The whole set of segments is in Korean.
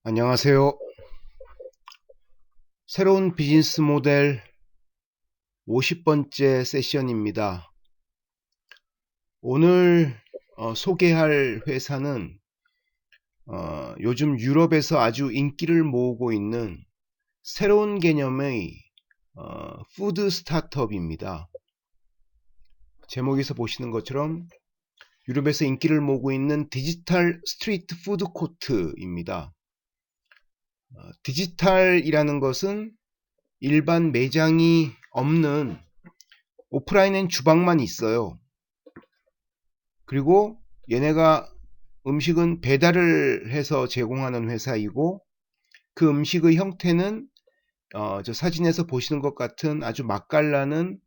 안녕하세요. 새로운 비즈니스 모델 50번째 세션입니다. 오늘 소개할 회사는 요즘 유럽에서 아주 인기를 모으고 있는 새로운 개념의 푸드 스타트업입니다. 제목에서 보시는 것처럼 유럽에서 인기를 모으고 있는 디지털 스트리트 푸드 코트입니다. 디지털이라는 것은 일반 매장이 없는 오프라인엔 주방만 있어요. 그리고 얘네가 음식은 배달을 해서 제공하는 회사이고, 그 음식의 형태는 저 사진에서 보시는 것 같은 아주 맛깔나는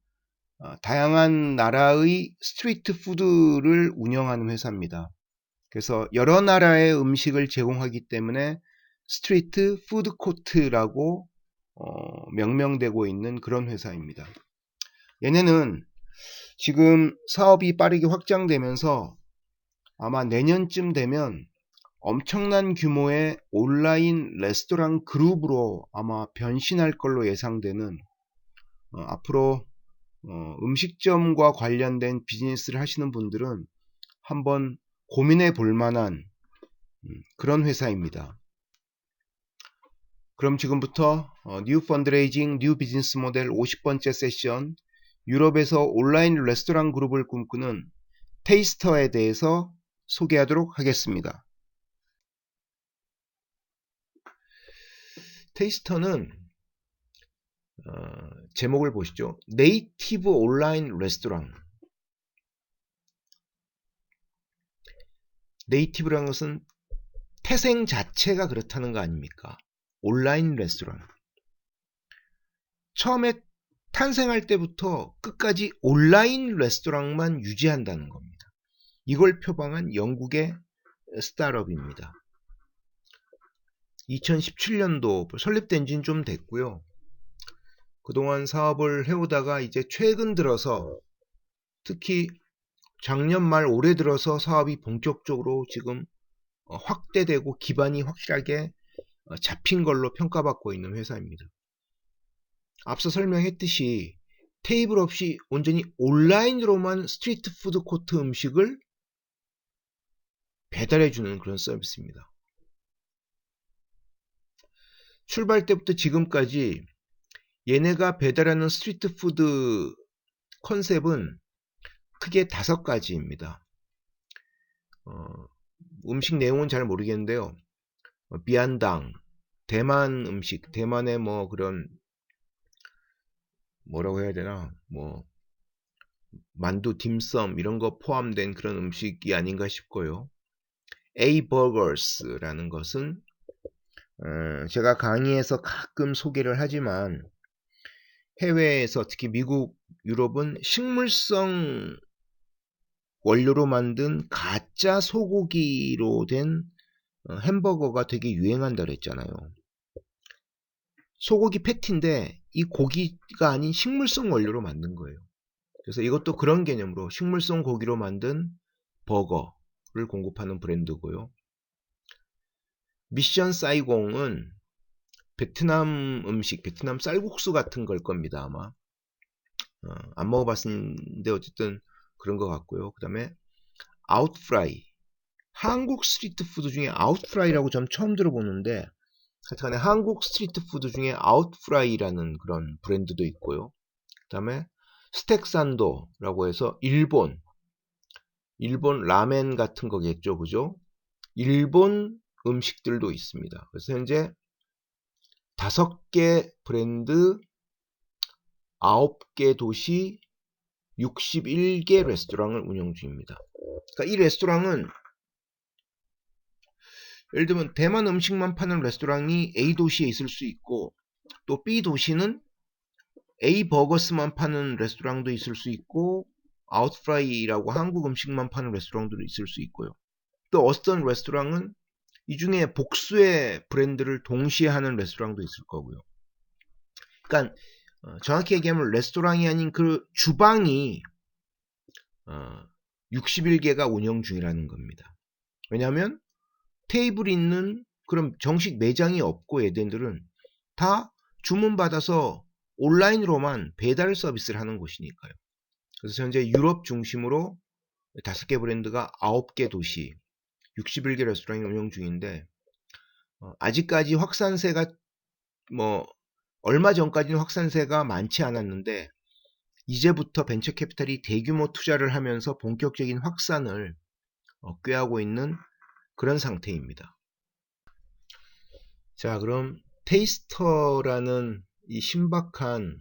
다양한 나라의 스트리트 푸드를 운영하는 회사입니다. 그래서 여러 나라의 음식을 제공하기 때문에 스트리트 푸드 코트라고 명명되고 있는 그런 회사입니다. 얘네는 지금 사업이 빠르게 확장되면서 아마 내년쯤 되면 엄청난 규모의 온라인 레스토랑 그룹으로 아마 변신할 걸로 예상되는, 앞으로 음식점과 관련된 비즈니스를 하시는 분들은 한번 고민해 볼 만한 그런 회사입니다. 그럼 지금부터 뉴 펀드레이징 뉴 비즈니스 모델 50번째 세션, 유럽에서 온라인 레스토랑 그룹을 꿈꾸는 테이스터에 대해서 소개하도록 하겠습니다. 테이스터는 제목을 보시죠. 네이티브 온라인 레스토랑. 네이티브라는 것은 태생 자체가 그렇다는 거 아닙니까? 온라인 레스토랑. 처음에 탄생할 때부터 끝까지 온라인 레스토랑만 유지한다는 겁니다. 이걸 표방한 영국의 스타트업입니다. 2017년도 설립된 지는 좀 됐고요. 그동안 사업을 해오다가 이제 최근 들어서, 특히 작년 말 올해 들어서 사업이 본격적으로 지금 확대되고 기반이 확실하게 잡힌 걸로 평가받고 있는 회사입니다. 앞서 설명했듯이 테이블 없이 온전히 온라인으로만 스트리트 푸드 코트 음식을 배달해주는 그런 서비스입니다. 출발 때부터 지금까지 얘네가 배달하는 스트리트 푸드 컨셉은 크게 5가지입니다. 음식 내용은 잘 모르겠는데요. 비안당, 대만 음식, 대만의 뭐 그런, 뭐라고 해야 되나, 뭐 만두, 딤섬 이런 거 포함된 그런 음식이 아닌가 싶고요. A-Burgers라는 것은 제가 강의에서 가끔 소개를 하지만 해외에서, 특히 미국, 유럽은 식물성 원료로 만든 가짜 소고기로 된 햄버거가 되게 유행한다 그랬잖아요. 소고기 패티인데 이 고기가 아닌 식물성 원료로 만든 거예요. 그래서 이것도 그런 개념으로 식물성 고기로 만든 버거를 공급하는 브랜드고요. 미션 사이공은 베트남 음식, 베트남 쌀국수 같은 걸 겁니다, 아마. 안 먹어봤는데 어쨌든 그런 것 같고요. 그 다음에 아웃프라이. 한국 스트리트 푸드 중에 아웃프라이라고 전 처음 들어보는데, 하여튼간에 한국 스트리트 푸드 중에 아웃프라이라는 그런 브랜드도 있고요. 그 다음에 스택산도라고 해서 일본 라멘 같은 거겠죠, 그죠? 일본 음식들도 있습니다. 그래서 현재 5개 브랜드, 9개 도시, 61개 레스토랑을 운영 중입니다. 그러니까 이 레스토랑은 예를 들면 대만 음식만 파는 레스토랑이 A 도시에 있을 수 있고, 또 B 도시는 A 버거스만 파는 레스토랑도 있을 수 있고, 아웃프라이라고 한국 음식만 파는 레스토랑도 있을 수 있고요. 또 어떤 레스토랑은 이 중에 복수의 브랜드를 동시에 하는 레스토랑도 있을 거고요. 그러니까 정확히 얘기하면 레스토랑이 아닌 그 주방이 61개가 운영 중이라는 겁니다. 왜냐하면 테이블이 있는 그럼 정식 매장이 없고 얘네들은 다 주문받아서 온라인으로만 배달 서비스를 하는 곳이니까요. 그래서 현재 유럽 중심으로 5개 브랜드가 9개 도시 61개 레스토랑이 운영 중인데 아직까지 확산세가 뭐 얼마 전까지는 확산세가 많지 않았는데 이제부터 벤처 캐피탈이 대규모 투자를 하면서 본격적인 확산을 꾀하고 있는 그런 상태입니다. 자, 그럼 테이스터라는 이 신박한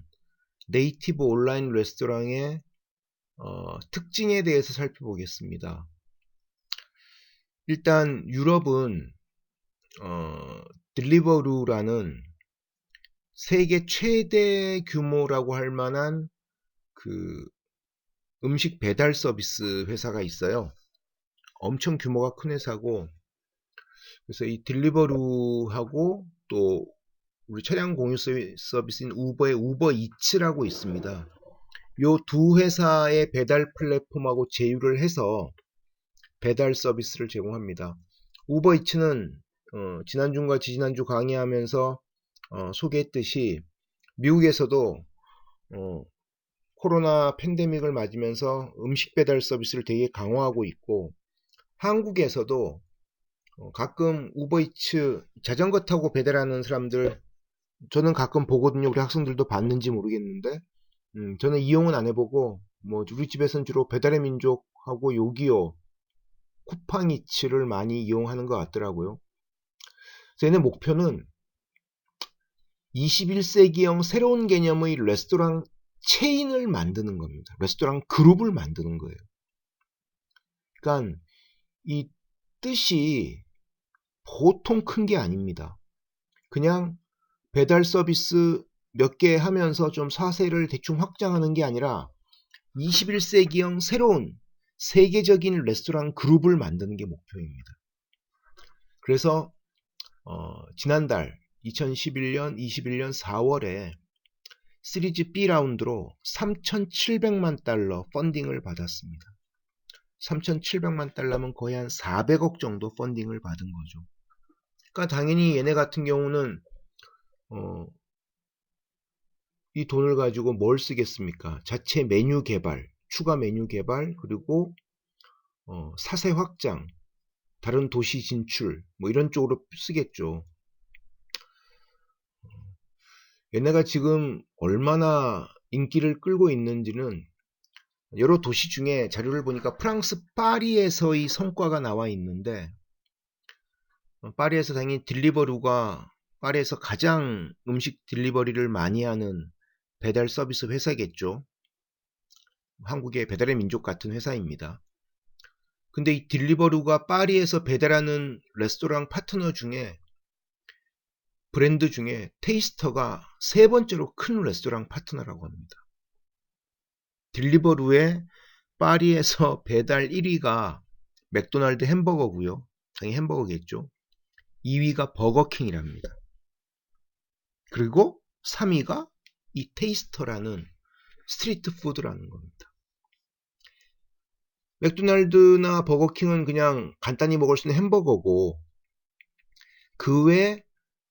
네이티브 온라인 레스토랑의 특징에 대해서 살펴보겠습니다. 일단 유럽은 딜리버루라는 세계 최대 규모라고 할 만한 그 음식 배달 서비스 회사가 있어요. 엄청 규모가 큰 회사고, 그래서 이 딜리버루하고 또 우리 차량 공유 서비스인 우버의 우버이츠라고 있습니다. 요 두 회사의 배달 플랫폼하고 제휴를 해서 배달 서비스를 제공합니다. 우버이츠는 지난주과 지지난주 강의하면서 소개했듯이 미국에서도 코로나 팬데믹을 맞으면서 음식 배달 서비스를 되게 강화하고 있고, 한국에서도 가끔 우버이츠 자전거 타고 배달하는 사람들 저는 가끔 보거든요. 우리 학생들도 봤는지 모르겠는데 저는 이용은 안 해보고 뭐 우리 집에서는 주로 배달의 민족하고 요기요, 쿠팡이츠를 많이 이용하는 것 같더라고요. 그래서 얘네 목표는 21세기형 새로운 개념의 레스토랑 체인을 만드는 겁니다. 레스토랑 그룹을 만드는 거예요. 그러니까 이 뜻이 보통 큰 게 아닙니다. 그냥 배달 서비스 몇 개 하면서 좀 사세를 대충 확장하는 게 아니라 21세기형 새로운 세계적인 레스토랑 그룹을 만드는 게 목표입니다. 그래서 지난달 2011년 21년 4월에 시리즈 B 라운드로 3,700만 달러 펀딩을 받았습니다. 3,700만 달러면 거의 한 400억 정도 펀딩을 받은 거죠. 그러니까 당연히 얘네 같은 경우는 이 돈을 가지고 뭘 쓰겠습니까? 자체 메뉴 개발, 추가 메뉴 개발, 그리고 사세 확장, 다른 도시 진출, 뭐 이런 쪽으로 쓰겠죠. 얘네가 지금 얼마나 인기를 끌고 있는지는 여러 도시 중에 자료를 보니까 프랑스 파리에서의 성과가 나와 있는데, 파리에서 당연히 딜리버루가 파리에서 가장 음식 딜리버리를 많이 하는 배달 서비스 회사겠죠. 한국의 배달의 민족 같은 회사입니다. 근데 이 딜리버루가 파리에서 배달하는 레스토랑 파트너 중에 브랜드 중에 테이스터가 세 번째로 큰 레스토랑 파트너라고 합니다. 딜리버루의 파리에서 배달 1위가 맥도날드 햄버거고요. 당연히 햄버거겠죠. 2위가 버거킹이랍니다. 그리고 3위가 이 테이스터라는 스트리트 푸드라는 겁니다. 맥도날드나 버거킹은 그냥 간단히 먹을 수 있는 햄버거고, 그 외에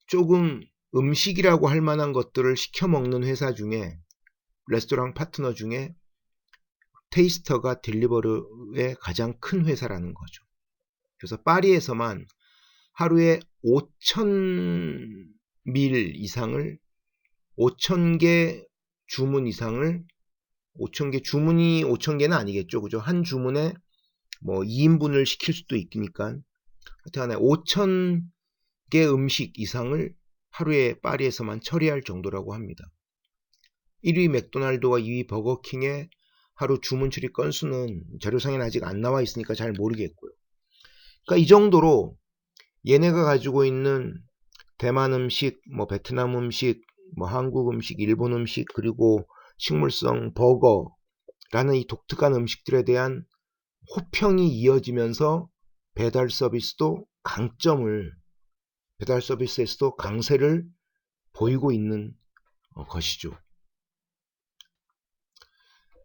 조금 음식이라고 할 만한 것들을 시켜 먹는 회사 중에, 레스토랑 파트너 중에 테이스터가 딜리버루의 가장 큰 회사라는 거죠. 그래서 파리에서만 하루에 5,000밀 이상을, 5,000개 주문 이상을, 5,000개 주문이 5,000개는 아니겠죠. 그죠? 한 주문에 뭐 2인분을 시킬 수도 있으니까 하여튼 5,000개 음식 이상을 하루에 파리에서만 처리할 정도라고 합니다. 1위 맥도날드와 2위 버거킹의 하루 주문 처리 건수는 자료상에는 아직 안 나와 있으니까 잘 모르겠고요. 그러니까 이 정도로 얘네가 가지고 있는 대만 음식, 뭐 베트남 음식, 뭐 한국 음식, 일본 음식, 그리고 식물성 버거라는 이 독특한 음식들에 대한 호평이 이어지면서 배달 서비스도 배달 서비스에서도 강세를 보이고 있는 것이죠.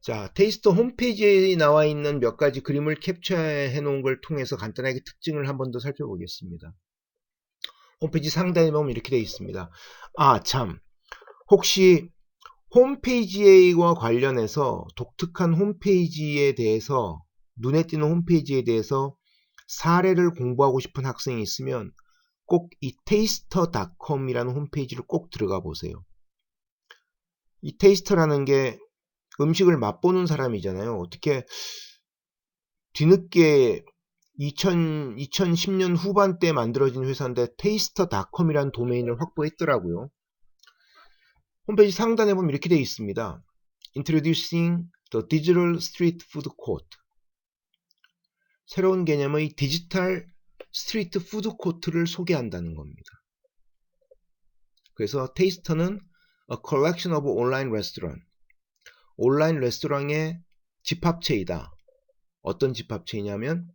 자, 테이스터 홈페이지에 나와 있는 몇 가지 그림을 캡처해 놓은 걸 통해서 간단하게 특징을 한 번 더 살펴보겠습니다. 홈페이지 상단에 보면 이렇게 되어 있습니다. 아, 참. 혹시 홈페이지와 관련해서 독특한 홈페이지에 대해서 눈에 띄는 홈페이지에 대해서 사례를 공부하고 싶은 학생이 있으면 꼭 이 taster.com이라는 홈페이지를 꼭 들어가 보세요. 이 테이스터라는 게 음식을 맛보는 사람이잖아요. 어떻게 뒤늦게 2010년 후반때 만들어진 회사인데 taster.com이라는 도메인을 확보했더라고요. 홈페이지 상단에 보면 이렇게 되어 있습니다. Introducing the Digital Street Food Court. 새로운 개념의 디지털 스트리트 푸드 코트를 소개한다는 겁니다. 그래서 테이스터는 A collection of online restaurant. 온라인 레스토랑의 집합체이다. 어떤 집합체이냐면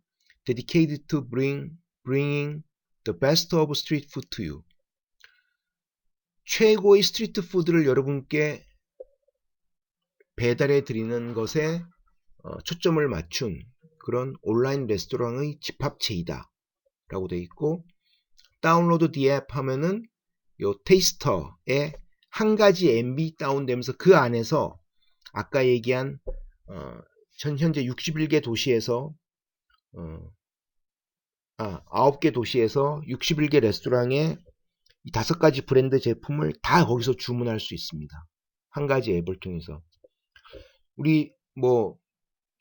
dedicated to bringing the best of street food to you. 최고의 스트리트 푸드를 여러분께 배달해 드리는 것에 초점을 맞춘 그런 온라인 레스토랑의 집합체이다 라고 되어 있고, 다운로드 the app 하면은 요 테이스터에 한 가지 앱이 다운되면서 그 안에서 아까 얘기한 현재 61개 도시에서 9개 도시에서 61개 레스토랑에 이 5가지 브랜드 제품을 다 거기서 주문할 수 있습니다. 한 가지 앱을 통해서. 우리 뭐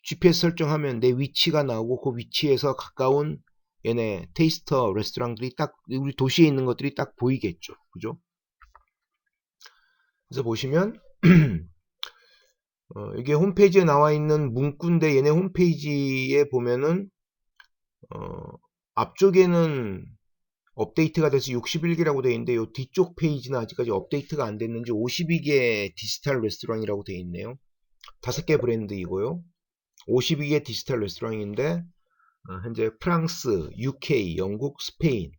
GPS 설정하면 내 위치가 나오고 그 위치에서 가까운 얘네 테이스터 레스토랑들이 딱 우리 도시에 있는 것들이 딱 보이겠죠. 그죠? 그래서 보시면 이게 홈페이지에 나와 있는 문구인데 얘네 홈페이지에 보면은 앞쪽에는 업데이트가 돼서 61개라고 되어 있는데 이 뒤쪽 페이지는 아직까지 업데이트가 안 됐는지 52개 디지털 레스토랑이라고 되어 있네요. 5개 브랜드이고요. 52개 디지털 레스토랑인데 현재 프랑스, UK, 영국, 스페인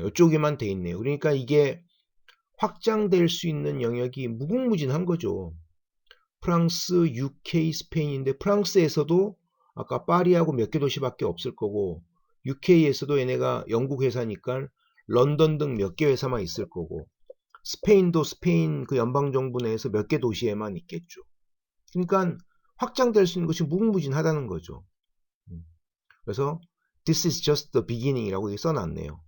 이쪽에만 되어 있네요. 그러니까 이게 확장될 수 있는 영역이 무궁무진한 거죠. 프랑스, UK, 스페인인데 프랑스에서도 아까 파리하고 몇 개 도시밖에 없을 거고 UK에서도 얘네가 영국 회사니까 런던 등 몇 개 회사만 있을 거고 스페인도 스페인 그 연방정부 내에서 몇 개 도시에만 있겠죠. 그러니까 확장될 수 있는 것이 무궁무진하다는 거죠. 그래서 This is just the beginning이라고 써놨네요.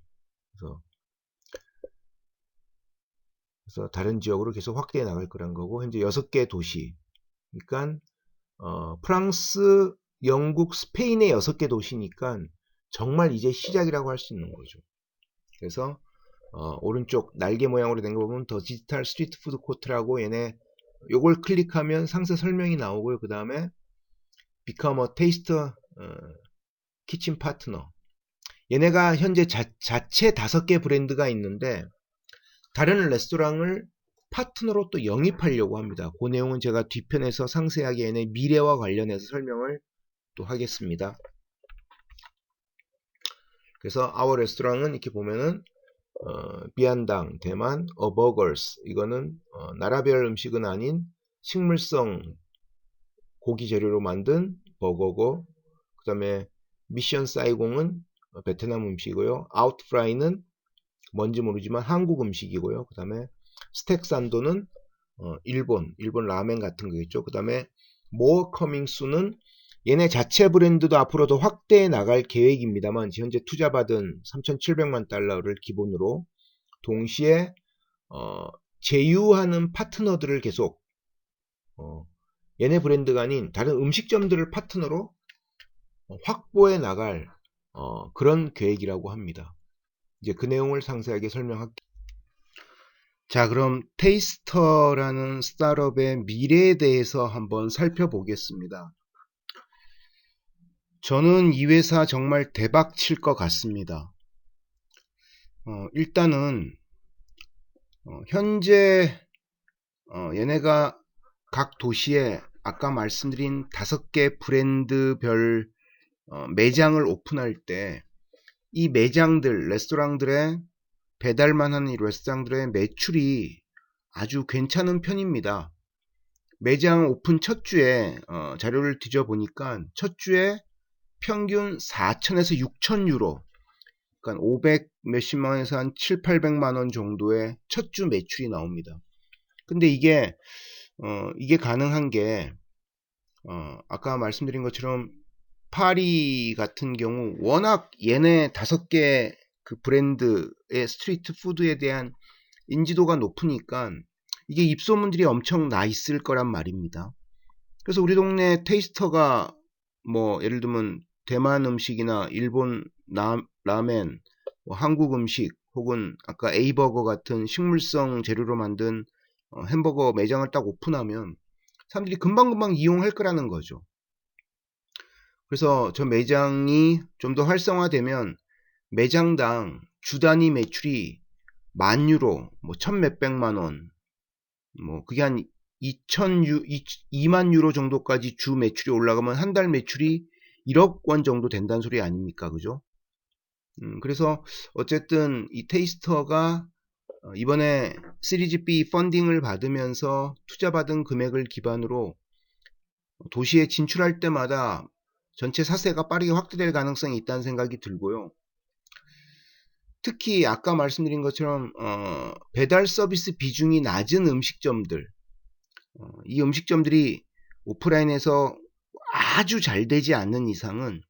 그래서 다른 지역으로 계속 확대해 나갈 거란 거고 현재 6개 도시 그러니까 프랑스, 영국, 스페인의 6개 도시니까 정말 이제 시작이라고 할 수 있는 거죠. 그래서 오른쪽 날개 모양으로 된 거 보면 더 디지털 스트리트 푸드 코트라고 얘네 요걸 클릭하면 상세 설명이 나오고요. 그 다음에 Become a Taster Kitchen Partner. 얘네가 현재 자체 5개 브랜드가 있는데 다른 레스토랑을 파트너로 또 영입하려고 합니다. 그 내용은 제가 뒤편에서 상세하게 얘네 미래와 관련해서 설명을 또 하겠습니다. 그래서 our 레스토랑은 이렇게 보면은 비안당, 대만, 버거스 이거는 나라별 음식은 아닌 식물성 고기 재료로 만든 버거고 그 다음에 미션 사이공은 베트남 음식이고요. 아웃프라이는 뭔지 모르지만 한국 음식이고요. 그 다음에 스택 산도는 일본 라멘 같은 거겠죠. 그 다음에 more coming soon은 얘네 자체 브랜드도 앞으로 더 확대해 나갈 계획입니다만 현재 투자받은 3,700만 달러를 기본으로 동시에 제휴하는 파트너들을 계속 얘네 브랜드가 아닌 다른 음식점들을 파트너로 확보해 나갈 그런 계획이라고 합니다. 이제 그 내용을 상세하게 설명할게요. 자, 그럼 테이스터라는 스타트업의 미래에 대해서 한번 살펴보겠습니다. 저는 이 회사 정말 대박 칠 것 같습니다. 일단은 현재 얘네가 각 도시에 아까 말씀드린 5개 브랜드별 매장을 오픈할 때 이 매장들, 레스토랑들의 배달만 하는 이 레스토랑들의 매출이 아주 괜찮은 편입니다. 매장 오픈 첫 주에 자료를 뒤져보니까 첫 주에 평균 4,000에서 6,000 유로 그러니까 500 몇십만 원에서 한 7, 800만 원 정도의 첫 주 매출이 나옵니다. 근데 이게 가능한 게 아까 말씀드린 것처럼 파리 같은 경우 워낙 얘네 5개 그 브랜드의 스트리트 푸드에 대한 인지도가 높으니까 이게 입소문들이 엄청 나 있을 거란 말입니다. 그래서 우리 동네 테이스터가 뭐 예를 들면 대만 음식이나 일본 라멘, 뭐 한국 음식 혹은 아까 A버거 같은 식물성 재료로 만든 햄버거 매장을 딱 오픈하면 사람들이 금방금방 이용할 거라는 거죠. 그래서 저 매장이 좀 더 활성화되면 매장당 주 단위 매출이 10,000유로, 뭐 1,000몇백만 원, 뭐 그게 한 2만 유로 정도까지 주 매출이 올라가면 한 달 매출이 1억 원 정도 된다는 소리 아닙니까? 그죠? 그래서 어쨌든 이 테이스터가 이번에 시리즈 B 펀딩을 받으면서 투자받은 금액을 기반으로 도시에 진출할 때마다 전체 사세가 빠르게 확대될 가능성이 있다는 생각이 들고요. 특히 아까 말씀드린 것처럼 배달 서비스 비중이 낮은 음식점들, 이 음식점들이 오프라인에서 아주 잘 되지 않는 이상은,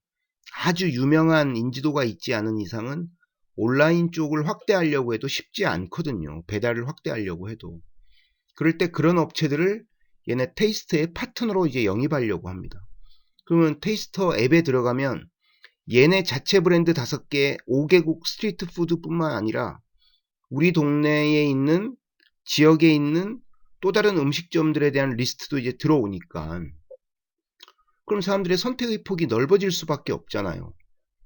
아주 유명한 인지도가 있지 않은 이상은 온라인 쪽을 확대하려고 해도 쉽지 않거든요. 배달을 확대하려고 해도. 그럴 때 그런 업체들을 얘네 테이스터의 파트너로 이제 영입하려고 합니다. 그러면 테이스터 앱에 들어가면 얘네 자체 브랜드 5개, 5개국 스트리트 푸드 뿐만 아니라 우리 동네에 있는, 지역에 있는 또 다른 음식점들에 대한 리스트도 이제 들어오니까 그럼 사람들의 선택의 폭이 넓어질 수밖에 없잖아요.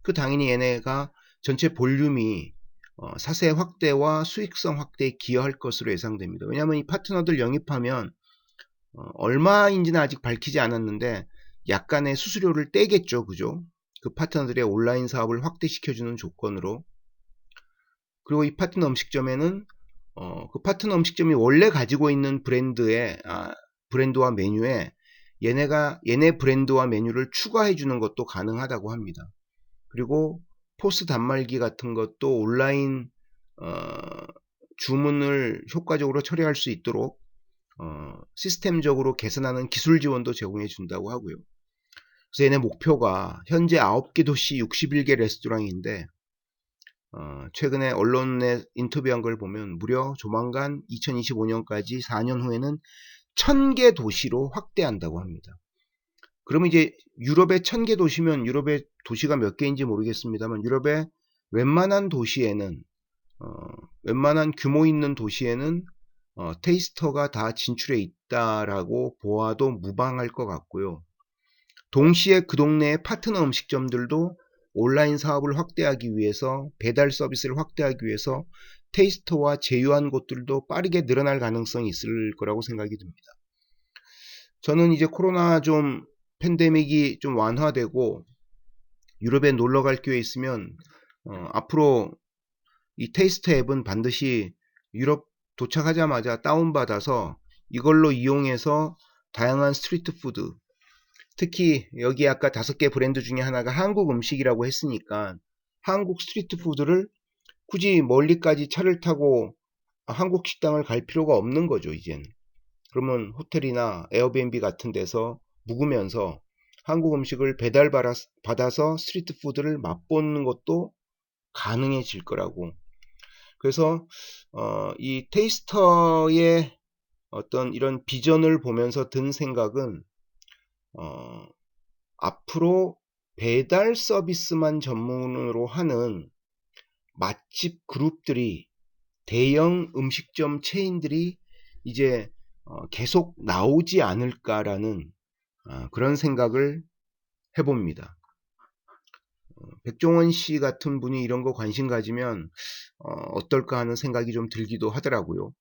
그 당연히 얘네가 전체 볼륨이 사세 확대와 수익성 확대에 기여할 것으로 예상됩니다. 왜냐하면 이 파트너들 영입하면 얼마인지는 아직 밝히지 않았는데 약간의 수수료를 떼겠죠. 그죠? 그 파트너들의 온라인 사업을 확대시켜주는 조건으로. 그리고 이 파트너 음식점에는 그 파트너 음식점이 원래 가지고 있는 브랜드와 메뉴에 얘네 브랜드와 메뉴를 추가해 주는 것도 가능하다고 합니다. 그리고 포스 단말기 같은 것도 온라인 주문을 효과적으로 처리할 수 있도록 시스템적으로 개선하는 기술 지원도 제공해 준다고 하고요. 그래서 얘네 목표가 현재 9개 도시 61개 레스토랑인데 최근에 언론에 인터뷰한 걸 보면 무려 조만간 2025년까지 4년 후에는 1000개 도시로 확대한다고 합니다. 그러면 이제 유럽의 1000개 도시면 유럽의 도시가 몇 개인지 모르겠습니다만 유럽의 웬만한 도시에는 웬만한 규모 있는 도시에는 테이스터가 다 진출해 있다라고 보아도 무방할 것 같고요. 동시에 그 동네의 파트너 음식점들도 온라인 사업을 확대하기 위해서, 배달 서비스를 확대하기 위해서 테이스터와 제휴한 곳들도 빠르게 늘어날 가능성이 있을 거라고 생각이 듭니다. 저는 이제 코로나 팬데믹이 좀 완화되고 유럽에 놀러 갈 기회 있으면 앞으로 이 테이스터 앱은 반드시 유럽 도착하자마자 다운받아서 이걸로 이용해서 다양한 스트리트 푸드, 특히 여기 아까 5개 브랜드 중에 하나가 한국 음식이라고 했으니까 한국 스트리트 푸드를 굳이 멀리까지 차를 타고 한국 식당을 갈 필요가 없는 거죠, 이젠. 그러면 호텔이나 에어비앤비 같은 데서 묵으면서 한국 음식을 배달받아서 스트리트 푸드를 맛보는 것도 가능해질 거라고. 그래서 이 테이스터의 어떤 이런 비전을 보면서 든 생각은 앞으로 배달 서비스만 전문으로 하는 맛집 그룹들이, 대형 음식점 체인들이 이제 계속 나오지 않을까라는 그런 생각을 해봅니다. 백종원 씨 같은 분이 이런 거 관심 가지면 어떨까 하는 생각이 좀 들기도 하더라고요.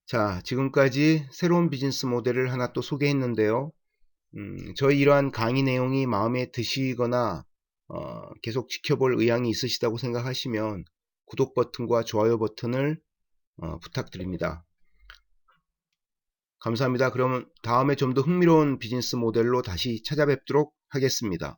자, 지금까지 새로운 비즈니스 모델을 하나 또 소개했는데요. 저희 이러한 강의 내용이 마음에 드시거나 계속 지켜볼 의향이 있으시다고 생각하시면 구독 버튼과 좋아요 버튼을 부탁드립니다. 감사합니다. 그러면 다음에 좀 더 흥미로운 비즈니스 모델로 다시 찾아뵙도록 하겠습니다.